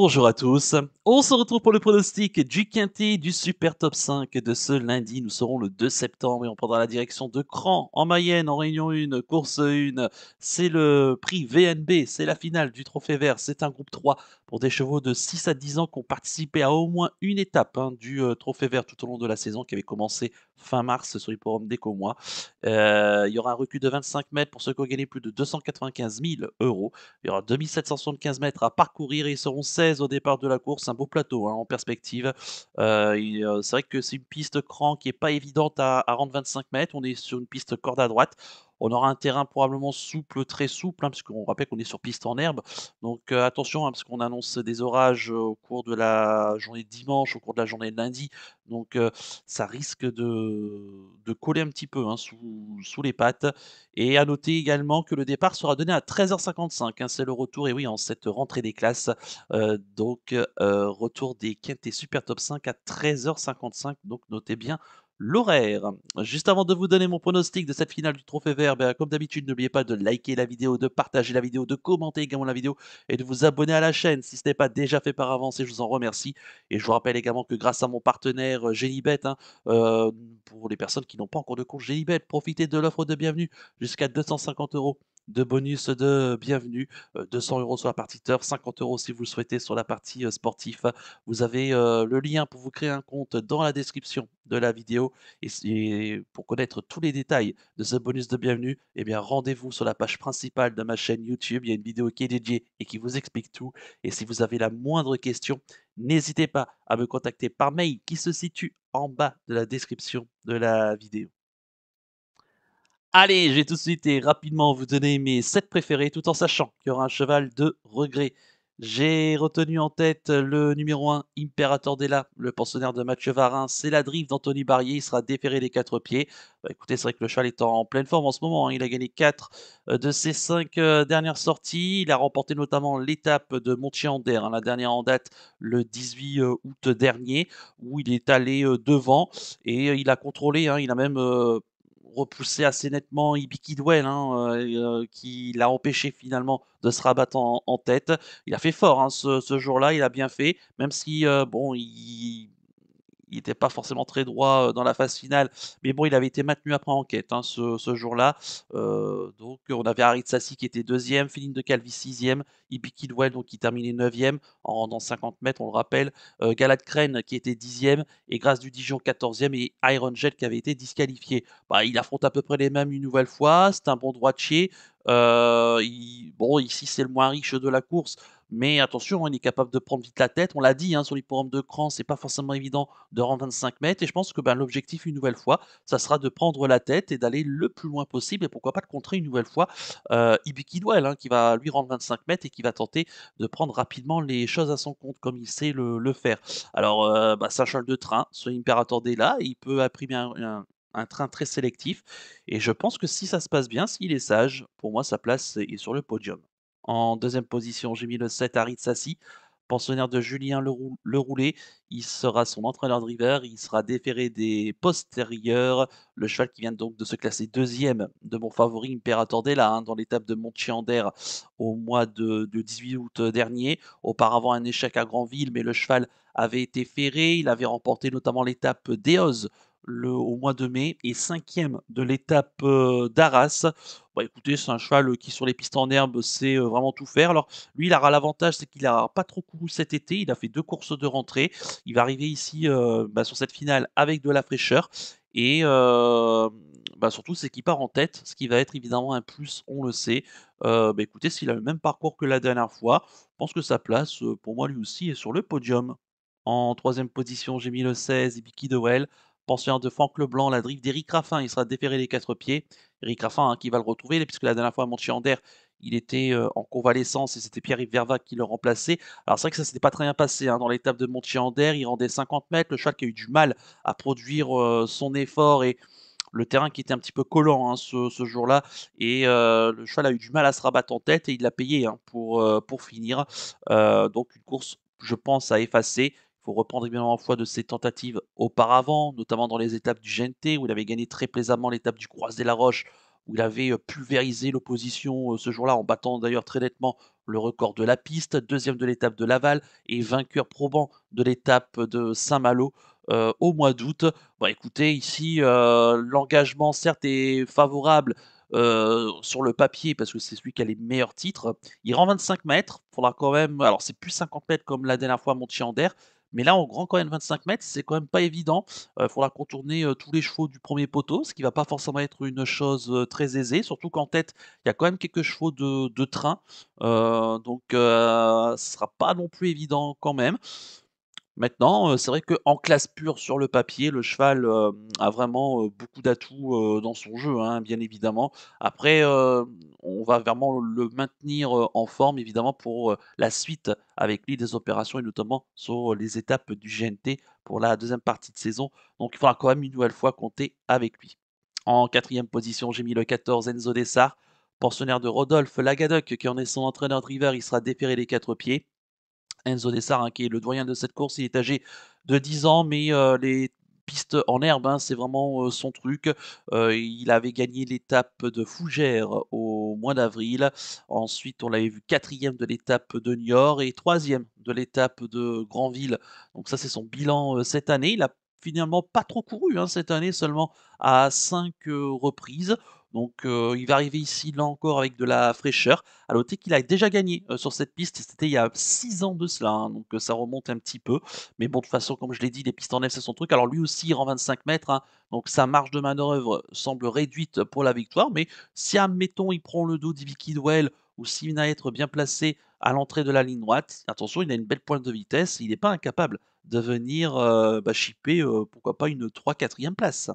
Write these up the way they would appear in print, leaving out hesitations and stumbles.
Bonjour à tous, on se retrouve pour le pronostic du quintet du Super Top 5 de ce lundi. Nous serons le 2 septembre et on prendra la direction de Cran en Mayenne en Réunion 1, course 1. C'est le prix VNB, c'est la finale du Trophée Vert. C'est un groupe 3 pour des chevaux de 6 à 10 ans qui ont participé à au moins une étape du Trophée Vert tout au long de la saison qui avait commencé fin mars sur l'hippodrome d'Écomois. Il y aura un recul de 25 mètres pour ceux qui ont gagné plus de 295 000 euros. Il y aura 2775 mètres à parcourir et ils seront 16 au départ de la course. Un beau plateau en perspective. C'est vrai que c'est une piste cran qui est pas évidente à rendre 25 mètres. On est sur une piste corde à droite. On aura un terrain probablement souple, très souple, puisqu'on rappelle qu'on est sur piste en herbe. Donc attention, parce qu'on annonce des orages au cours de la journée de dimanche, au cours de la journée de lundi. Donc ça risque de coller un petit peu sous les pattes. Et à noter également que le départ sera donné à 13h55, c'est le retour et oui, en cette rentrée des classes, retour des quintés Super Top 5 à 13h55, donc notez bien l'horaire. Juste avant de vous donner mon pronostic de cette finale du Trophée Vert, comme d'habitude, n'oubliez pas de liker la vidéo, de partager la vidéo, de commenter également la vidéo et de vous abonner à la chaîne si ce n'est pas déjà fait par avance et je vous en remercie. Et je vous rappelle également que grâce à mon partenaire, Génibet, pour les personnes qui n'ont pas encore de compte Génibet, profitez de l'offre de bienvenue jusqu'à 250 euros de bonus de bienvenue, 200 euros sur la partie turf, 50 euros si vous le souhaitez sur la partie sportif. Vous avez le lien pour vous créer un compte dans la description de la vidéo. Et pour connaître tous les détails de ce bonus de bienvenue, eh bien rendez-vous sur la page principale de ma chaîne YouTube. Il y a une vidéo qui est dédiée et qui vous explique tout. Et si vous avez la moindre question, n'hésitez pas à me contacter par mail qui se situe en bas de la description de la vidéo. Allez, je vais tout de suite et rapidement vous donner mes 7 préférés, tout en sachant qu'il y aura un cheval de regret. J'ai retenu en tête le numéro 1, Imperator Della, le pensionnaire de Mathieu Varin. C'est la drive d'Anthony Barrier, il sera déféré des 4 pieds. Écoutez, c'est vrai que le cheval est en pleine forme en ce moment, il a gagné 4 de ses 5 dernières sorties. Il a remporté notamment l'étape de Montchiander, la dernière en date, le 18 août dernier, où il est allé devant et il a contrôlé, il a même repoussé assez nettement Ibi Kidwell, qui l'a empêché finalement de se rabattre en tête. Il a fait fort ce jour-là, il a bien fait, même si bon, il était pas forcément très droit dans la phase finale, mais bon, il avait été maintenu après enquête ce jour-là. Donc, on avait Harit Sassi qui était deuxième, Philippe de Calvi sixième, Ibi Kidwell donc qui terminait neuvième en rendant 50 mètres, on le rappelle. Galad Crane qui était dixième et Grâce du Dijon 14e et Iron Jet qui avait été disqualifié. Bah, il affronte à peu près les mêmes une nouvelle fois. C'est un bon droitier. Bon, ici c'est le moins riche de la course, mais attention, il est capable de prendre vite la tête. On l'a dit, sur les forums de cran, c'est pas forcément évident de rendre 25 mètres. Et je pense que l'objectif, une nouvelle fois, ça sera de prendre la tête et d'aller le plus loin possible. Et pourquoi pas de contrer une nouvelle fois Ibi Kidwell, qui va lui rendre 25 mètres et qui va tenter de prendre rapidement les choses à son compte, comme il sait le faire. Alors, c'est un cheval de train, ce Imperator Della, il peut imprimer un train très sélectif. Et je pense que si ça se passe bien, s'il est sage, pour moi, sa place est sur le podium. En deuxième position, j'ai mis le 7 Harit Sassi, pensionnaire de Julien Leroulet. Il sera son entraîneur driver, il sera déféré des postérieurs. Le cheval qui vient donc de se classer deuxième de mon favori Imperator Della dans l'étape de Montchiander au mois de 18 août dernier. Auparavant, un échec à Granville, mais le cheval avait été ferré. Il avait remporté notamment l'étape d'Eoz au mois de mai et cinquième de l'étape d'Arras. Bah, écoutez, c'est un cheval qui sur les pistes en herbe sait vraiment tout faire. Alors lui, il aura l'avantage, c'est qu'il n'a pas trop couru cet été. Il a fait 2 courses de rentrée. Il va arriver ici sur cette finale avec de la fraîcheur. Et surtout, c'est qu'il part en tête, ce qui va être évidemment un plus, on le sait. Écoutez, s'il a le même parcours que la dernière fois, je pense que sa place, pour moi, lui aussi, est sur le podium. En troisième position, j'ai mis le 16, Ibiki Dewell, pensionnaire de Franck Leblanc, la drive d'Éric Raffin. Il sera déféré des 4 pieds. Éric Raffin, qui va le retrouver, puisque la dernière fois à Montchiander, il était en convalescence et c'était Pierre-Yves Vervac qui le remplaçait. Alors c'est vrai que ça s'était pas très bien passé dans l'étape de Montchiander. Il rendait 50 mètres. Le cheval qui a eu du mal à produire son effort et le terrain qui était un petit peu collant ce jour-là. Et le cheval a eu du mal à se rabattre en tête et il l'a payé pour finir. Donc une course, je pense, à effacer. Il faut reprendre évidemment foi de ses tentatives auparavant, notamment dans les étapes du GNT où il avait gagné très plaisamment l'étape du Croisé-la-Roche. où il avait pulvérisé l'opposition ce jour-là, en battant d'ailleurs très nettement le record de la piste, deuxième de l'étape de Laval et vainqueur probant de l'étape de Saint-Malo au mois d'août. Bah, écoutez, ici, l'engagement certes est favorable sur le papier parce que c'est celui qui a les meilleurs titres. Il rend 25 mètres, faudra quand même, alors c'est plus 50 mètres comme la dernière fois à Montchiander, mais là on rend quand même 25 mètres, c'est quand même pas évident. Faudra contourner, tous les chevaux du premier poteau, ce qui va pas forcément être une chose, très aisée, surtout qu'en tête, il y a quand même quelques chevaux de train, ce sera pas non plus évident quand même. Maintenant, c'est vrai qu'en classe pure sur le papier, le cheval, a vraiment, beaucoup d'atouts, dans son jeu, hein, bien évidemment. Après, on va vraiment le maintenir, en forme évidemment pour, la suite avec lui des opérations et notamment sur les étapes du GNT pour la deuxième partie de saison. Donc il faudra quand même une nouvelle fois compter avec lui. En quatrième position, j'ai mis le 14 Enzo Dessart, pensionnaire de Rodolphe Lagadoc qui en est son entraîneur driver, il sera déféré des 4 pieds. Enzo Dessart, hein, qui est le doyen de cette course, il est âgé de 10 ans, mais les pistes en herbe, hein, c'est vraiment, son truc. Il avait gagné l'étape de Fougères au mois d'avril. Ensuite, on l'avait vu quatrième de l'étape de Niort et troisième de l'étape de Granville. Donc ça, c'est son bilan, cette année. Il a finalement pas trop couru, hein, cette année, seulement à 5 reprises. Donc il va arriver ici, là encore, avec de la fraîcheur. À noter qu'il a déjà gagné, sur cette piste, c'était il y a 6 ans de cela, hein, donc ça remonte un petit peu. Mais bon, de toute façon, comme je l'ai dit, les pistes en neige, c'est son truc. Alors lui aussi, il rend 25 mètres, hein, donc sa marge de manœuvre semble réduite pour la victoire. Mais si, admettons, il prend le dos d'Ivi Kidwell ou s'il vient à être bien placé à l'entrée de la ligne droite, attention, il a une belle pointe de vitesse, il n'est pas incapable de venir, chipper, pourquoi pas une 3-4e place.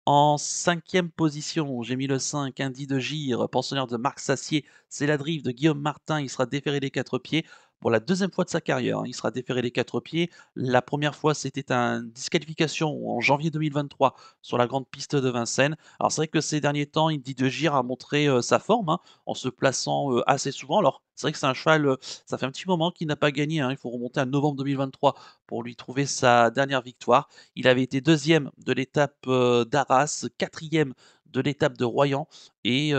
En cinquième position, j'ai mis le 5, Indy de Gire, pensionnaire de Marc Sassier. C'est la drive de Guillaume Martin. Il sera déféré des 4 pieds pour la deuxième fois de sa carrière, hein. Il sera déféré des 4 pieds. La première fois, c'était une disqualification en janvier 2023 sur la grande piste de Vincennes. Alors c'est vrai que ces derniers temps, Indy de Gire a montré sa forme, hein, en se plaçant assez souvent. Alors c'est vrai que c'est un cheval, ça fait un petit moment qu'il n'a pas gagné, hein. Il faut remonter à novembre 2023 pour lui trouver sa dernière victoire. Il avait été deuxième de l'étape, d'Arras, quatrième de l'étape de Royan et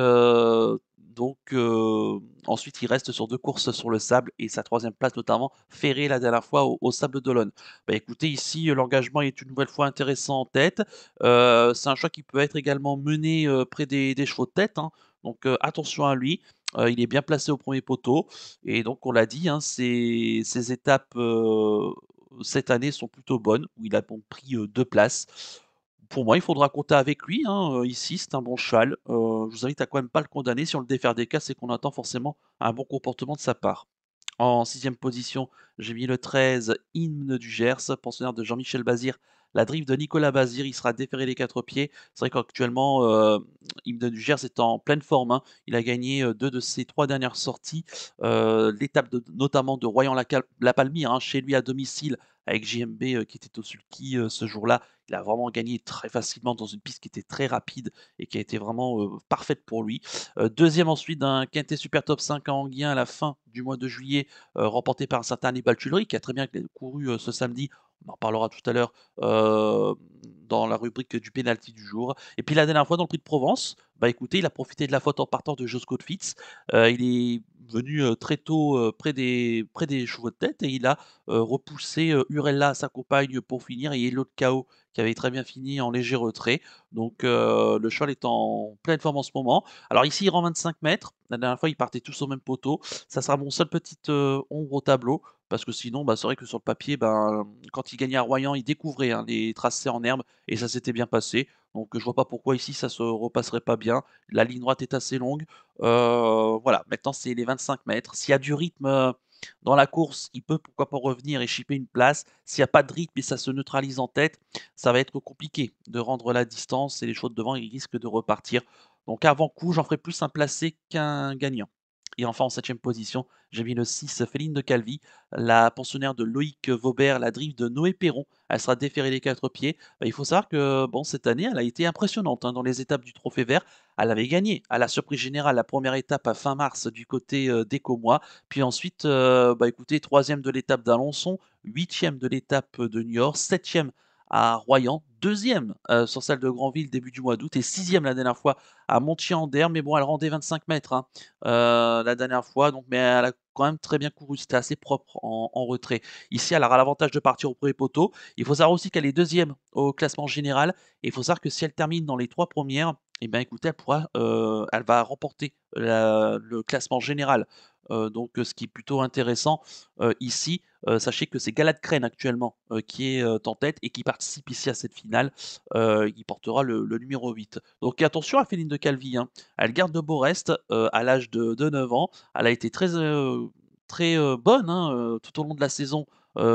ensuite il reste sur 2 courses sur le sable et sa troisième place notamment ferrée la dernière fois au Sables d'Olonne. Bah, écoutez ici, l'engagement est une nouvelle fois intéressant en tête. C'est un choix qui peut être également mené, près des chevaux de tête, hein, donc attention à lui. Il est bien placé au premier poteau et donc on l'a dit, hein, ces étapes, cette année sont plutôt bonnes, où il a donc pris, 2 places. Pour moi, il faudra compter avec lui, hein, ici, c'est un bon cheval. Je vous invite à quand même pas le condamner. Si on le défère des cas, c'est qu'on attend forcément un bon comportement de sa part. En sixième position, j'ai mis le 13, Hymne du Gers, pensionnaire de Jean-Michel Bazir. La drive de Nicolas Bazir, il sera déféré les 4 pieds. C'est vrai qu'actuellement, Hymne du Gers est en pleine forme, hein. Il a gagné 2 de ses 3 dernières sorties. L'étape notamment de Royan-la Palmyre, hein, chez lui à domicile, avec JMB qui était au sulky ce jour-là. Il a vraiment gagné très facilement dans une piste qui était très rapide et qui a été vraiment parfaite pour lui. Deuxième ensuite d'un quintet super top 5 à Anguien à la fin du mois de juillet, remporté par un certain Hannibal Tullery qui a très bien couru ce samedi. On en reparlera tout à l'heure dans la rubrique du penalty du jour. Et puis la dernière fois dans le Prix de Provence, bah écoutez, il a profité de la faute en partant de Josco de Fitz. Il est venu très tôt près des chevaux de tête et il a repoussé Urella, sa compagne, pour finir, et Hello de Chaos qui avait très bien fini en léger retrait. Donc le cheval est en pleine forme en ce moment. Alors ici, il rend 25 mètres. La dernière fois, ils partaient tous au même poteau. Ça sera mon seul petite ombre au tableau. Parce que sinon, bah, c'est vrai que sur le papier, ben, quand il gagnait à Royan, il découvrait, hein, les tracés en herbe et ça s'était bien passé. Donc je vois pas pourquoi ici ça se repasserait pas bien. La ligne droite est assez longue. Voilà, maintenant c'est les 25 mètres. S'il y a du rythme dans la course, il peut pourquoi pas revenir et chipper une place. S'il n'y a pas de rythme et ça se neutralise en tête, ça va être compliqué de rendre la distance et les chevaux de devant, ils risquent de repartir. Donc avant coup, j'en ferai plus un placé qu'un gagnant. Et enfin, en septième position, j'ai mis le 6, Féline de Calvi, la pensionnaire de Loïc Vaubert, la drive de Noé Perron. Elle sera déférée des 4 pieds. Bah, il faut savoir que bon, cette année, elle a été impressionnante, hein, dans les étapes du Trophée Vert. Elle avait gagné à la surprise générale la première étape à fin mars du côté d'Écomois. Puis ensuite, bah, écoutez, troisième de l'étape d'Alençon, huitième de l'étape de Niort, septième à Royan, 2e sur celle de Granville début du mois d'août et 6e la dernière fois à Montchier-en-Der, mais bon, elle rendait 25 mètres, hein, la dernière fois, donc mais elle a quand même très bien couru, c'était assez propre en retrait. Ici, elle aura l'avantage de partir au premier poteau. Il faut savoir aussi qu'elle est 2e au classement général et il faut savoir que si elle termine dans les 3 premières, et ben, écoutez, elle va remporter le classement général. Donc ce qui est plutôt intéressant, ici, sachez que c'est Galad Crane actuellement, qui est, en tête et qui participe ici à cette finale. Il portera le numéro 8. Donc attention à Féline de Calvi, hein. Elle garde de beaux restes, à l'âge de 9 ans. Elle a été très bonne, hein, tout au long de la saison,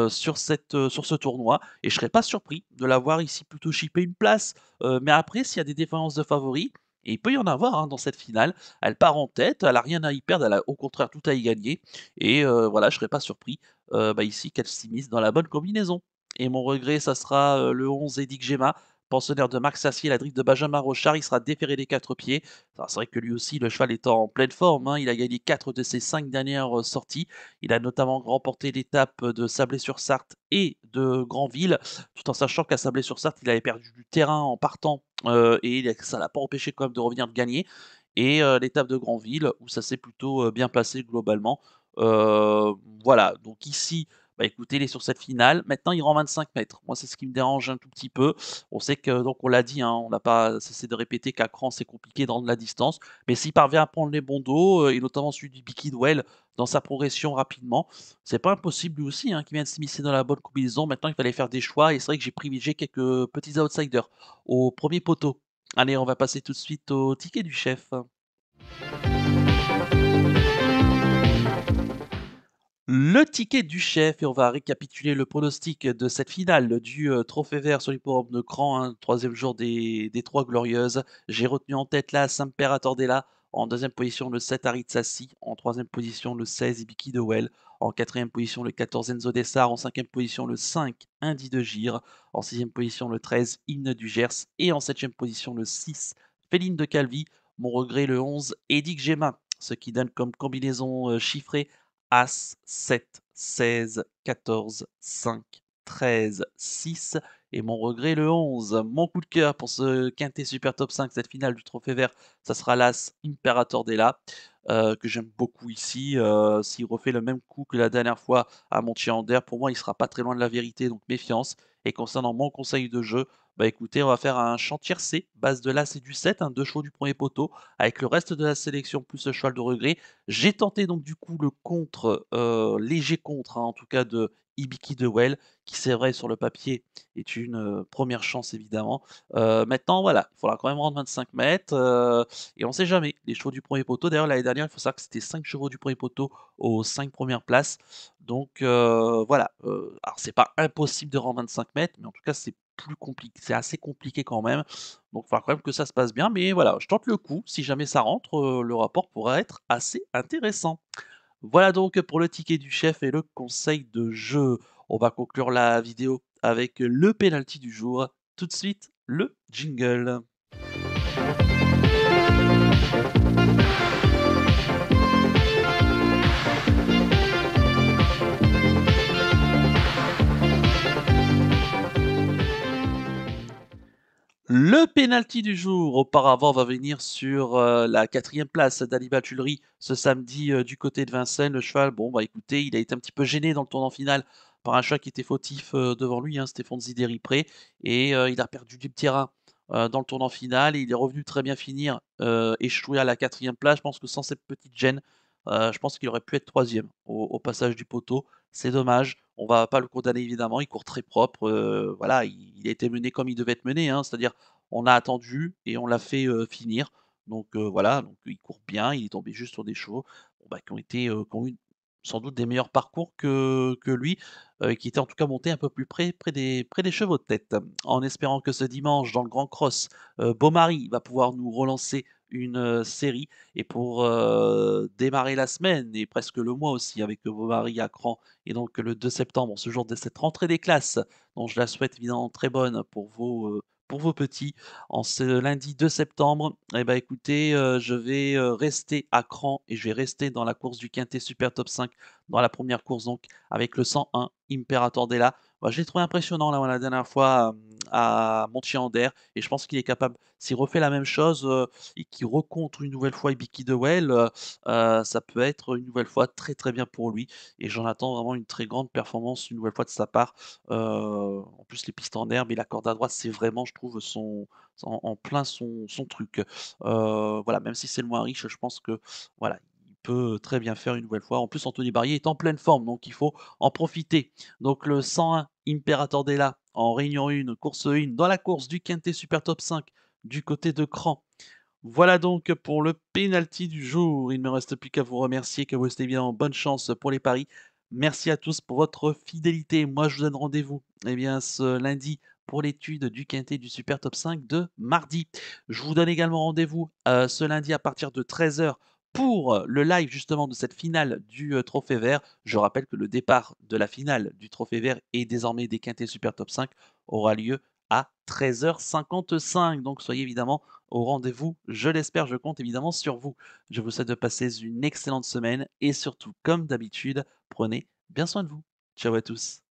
sur ce tournoi et je serais pas surpris de la voir ici plutôt chipper une place. Mais après s'il y a des différences de favoris et il peut y en avoir, hein, dans cette finale, elle part en tête, elle a rien à y perdre, elle a au contraire tout à y gagner et voilà, je serais pas surpris, bah, ici qu'elle s'immisce dans la bonne combinaison. Et mon regret, ça sera, le 11 Edic Gemma, pensionnaire de Marc Sassier, la drift de Benjamin Rochard, il sera déféré des 4 pieds. Alors c'est vrai que lui aussi, le cheval est en pleine forme, hein, il a gagné 4 de ses 5 dernières, sorties. Il a notamment remporté l'étape de Sablé-sur-Sarthe et de Granville, tout en sachant qu'à Sablé-sur-Sarthe, il avait perdu du terrain en partant, et ça l'a pas empêché quand même de revenir de gagner et l'étape de Granville où ça s'est plutôt, bien passé globalement. Heu, voilà, donc ici, bah, écoutez, il est sur cette finale. Maintenant, il rend 25 mètres. Moi, c'est ce qui me dérange un tout petit peu. On sait que donc on l'a dit, hein, on n'a pas cessé de répéter qu'à Cran, c'est compliqué dans de la distance. Mais s'il parvient à prendre les bons dos, et notamment celui du Big Well dans sa progression rapidement, c'est pas impossible lui aussi, hein, qu'il vienne s'immiscer dans la bonne combinaison. Maintenant, il fallait faire des choix et c'est vrai que j'ai privilégié quelques petits outsiders au premier poteau. Allez, on va passer tout de suite au ticket du chef. Le ticket du chef et on va récapituler le pronostic de cette finale du, trophée vert sur l'hippodrome de Cran, hein, 3 jour des 3 Glorieuses. J'ai retenu en tête la Saint-Père Tordella, en deuxième position le 7 Sassi, en troisième position le 16 Ibiki de Well, en quatrième position le 14 Enzo Dessart, en cinquième position le 5 Indy de Gire, en sixième position le 13 Hymne du Gers et en septième position le 6 Féline de Calvi. Mon regret le 11 Edic Gemma, ce qui donne comme combinaison, chiffrée As, 7, 16, 14, 5, 13, 6 et mon regret le 11. Mon coup de cœur pour ce quintet super top 5, cette finale du Trophée Vert, ça sera l'As Imperator Della, que j'aime beaucoup ici. S'il refait le même coup que la dernière fois à Montchiander, pour moi, il sera pas très loin de la vérité, donc méfiance. Et concernant mon conseil de jeu, bah écoutez, on va faire un champ tiercé, base de l'As et du 7, hein, 2 chevaux du premier poteau, avec le reste de la sélection plus le cheval de regret. J'ai tenté donc du coup le contre, léger contre, hein, en tout cas de Hibiki de Well, qui c'est vrai sur le papier est une, 1 chance évidemment. Maintenant voilà, il faudra quand même rendre 25 mètres, et on sait jamais. Les chevaux du premier poteau d'ailleurs l'année dernière, il faut savoir que c'était 5 chevaux du premier poteau aux 5 premières places. Donc voilà, alors c'est pas impossible de rendre 25 mètres, mais en tout cas c'est assez compliqué quand même. Donc il faudra quand même que ça se passe bien, mais voilà, je tente le coup. Si jamais ça rentre, le rapport pourra être assez intéressant. Voilà donc pour le ticket du chef et le conseil de jeu. On va conclure la vidéo avec le penalty du jour. Tout de suite, le jingle. Le penalty du jour, auparavant, va venir sur, la 4e place d'Hannibal Tuileries ce samedi, du côté de Vincennes. Le cheval, bon, bah, écoutez, il a été un petit peu gêné dans le tournant final par un cheval qui était fautif, devant lui, hein, c'était Fonzi Pré et il a perdu du terrain, dans le tournant final et il est revenu très bien finir, échoué à la 4e place. Je pense que sans cette petite gêne, je pense qu'il aurait pu être 3e au passage du poteau. C'est dommage. On va pas le condamner évidemment, il court très propre, voilà, il a été mené comme il devait être mené, hein. C'est-à-dire, on a attendu et on l'a fait, finir. Donc voilà, donc il court bien, il est tombé juste sur des chevaux, bon bah, qui ont eu sans doute des meilleurs parcours que lui, qui étaient en tout cas montés un peu plus près des chevaux de tête. En espérant que ce dimanche dans le Grand Cross, Beaumaris va pouvoir nous relancer une, série et pour, démarrer la semaine et presque le mois aussi avec, Beaumaris à Cran et donc le 2 septembre, en ce jour de cette rentrée des classes, dont je la souhaite évidemment très bonne pour vos petits, en ce lundi 2 septembre, eh ben, écoutez, je vais, rester à Cran et je vais rester dans la course du quintet super top 5 dans la première course donc avec le 101 Imperator Della. Bah, je l'ai trouvé impressionnant là, la dernière fois, à Montier-en-Der et je pense qu'il est capable s'il refait la même chose, et qu'il rencontre une nouvelle fois Ibiki Dewell, ça peut être une nouvelle fois très, très bien pour lui et j'en attends vraiment une très grande performance une nouvelle fois de sa part. En plus les pistes en herbe et la corde à droite, c'est vraiment je trouve en plein son truc. Voilà, même si c'est le moins riche, je pense que voilà, il peut très bien faire une nouvelle fois. En plus Anthony Barrier est en pleine forme, donc il faut en profiter. Donc le 101 Imperator Della en réunion 1, course 1, dans la course du Quintet Super Top 5 du côté de Cran. Voilà donc pour le penalty du jour. Il ne me reste plus qu'à vous remercier, que vous souhaiter évidemment bonne chance pour les paris. Merci à tous pour votre fidélité. Moi, je vous donne rendez-vous ce lundi pour l'étude du Quintet du Super Top 5 de mardi. Je vous donne également rendez-vous ce lundi à partir de 13h pour le live justement de cette finale du Trophée Vert. Je rappelle que le départ de la finale du Trophée Vert et désormais des Quintets Super Top 5 aura lieu à 13h55. Donc soyez évidemment au rendez-vous. Je l'espère, je compte évidemment sur vous. Je vous souhaite de passer une excellente semaine et surtout, comme d'habitude, prenez bien soin de vous. Ciao à tous.